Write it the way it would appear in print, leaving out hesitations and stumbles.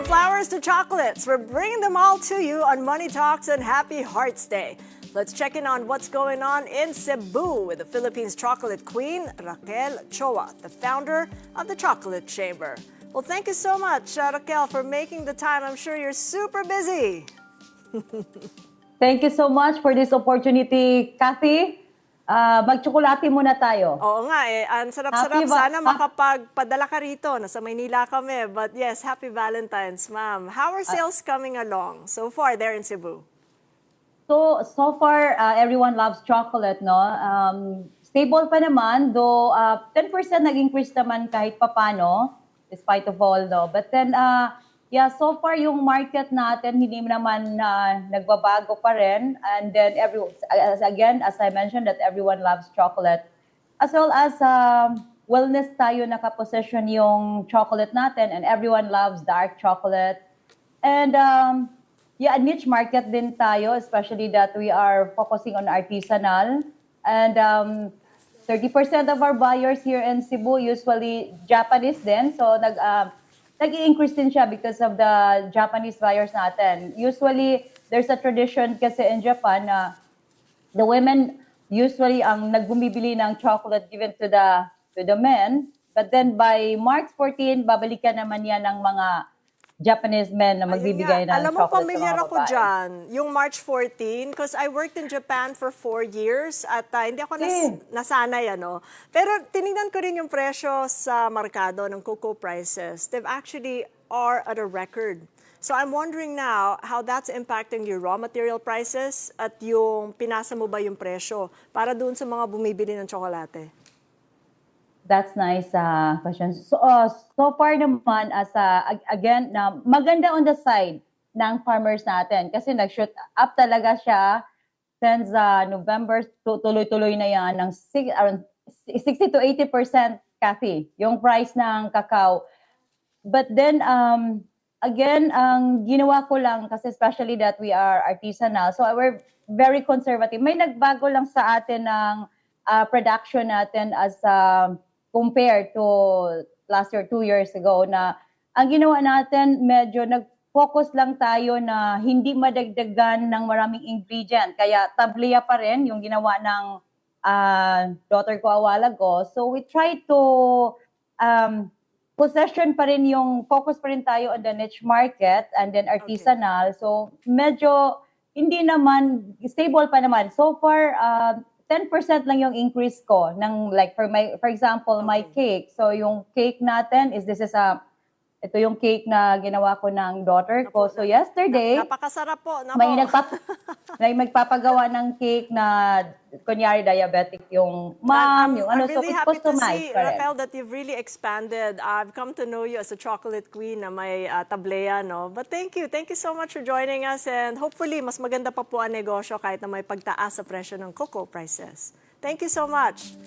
flowers to chocolates, we're bringing them all to you on Money Talks and Happy Hearts Day. Let's check in on what's going on in Cebu with the Philippines chocolate queen, Raquel Choa, the founder of the Chocolate Chamber. Well, thank you so much, Raquel, for making the time. I'm sure you're super busy. Thank you so much for this opportunity, Kathy. Magtsokolate muna tayo. Oo nga eh, ang sarap-sarap. Sana makapagpadala ka rito. Nasa Maynila kami. But yes, happy Valentine's, ma'am. How are sales coming along so far there in Cebu? So far, everyone loves chocolate, no? Stable pa naman, though 10% nag-increase naman kahit papano, despite of all, no? But then, yeah, so far yung market natin, hindi naman nagbabago pa rin. And then, as I mentioned, that everyone loves chocolate. As well as wellness tayo nakaposition yung chocolate natin, and everyone loves dark chocolate. And yeah, a niche market din tayo, especially that we are focusing on artisanal. And 30% of our buyers here in Cebu usually Japanese din. So nag-i-increase din siya because of the Japanese buyers natin. Usually, there's a tradition kasi in Japan na the women usually ang nagbumibili ng chocolate given to the men. But then by March 14, babalikan naman yan ng mga Japanese men na magbibigay ng Alam mo, chocolate pamilyar sa mga ako babae. dyan, yung March 14, because I worked in Japan for 4 years at hindi ako nasanay, ano. Pero tinignan ko rin yung presyo sa markado ng cocoa prices. They've actually are at a record. So I'm wondering now how that's impacting your raw material prices at yung pinasa mo ba yung presyo para doon sa mga bumibili ng tsokolate? That's nice question. So far naman, again, na maganda on the side ng farmers natin kasi nag-shoot up talaga siya since November, tuloy-tuloy na yan ng around 60 to 80%, Kathy, yung price ng cacao. But then, again, ang ginawa ko lang, kasi especially that we are artisanal, so we're very conservative. May nagbago lang sa atin ng production natin as compared to last year, 2 years ago, na ang ginawa natin, medyo nag-focus lang tayo na hindi madagdagan ng maraming ingredient. Kaya tablia pa rin yung ginawa ng daughter ko a while ago. So we try to possession pa rin yung, focus pa rin tayo on the niche market and then artisanal. Okay. So medyo hindi naman, stable pa naman. So far, 10% lang yung increase ko ng like for example my cake. So yung cake natin ito yung cake na ginawa ko ng daughter ko. So yesterday, napakasarap po. May magpapagawa ng cake na kunyari diabetic yung mom, yung ano, so really it's happy to customized see, Raquel, that you've really expanded. I've come to know you as a chocolate queen na may tablea, no? But thank you so much for joining us, and hopefully mas maganda pa po ang negosyo kahit na may pagtaas sa presyo ng cocoa prices. Thank you so much.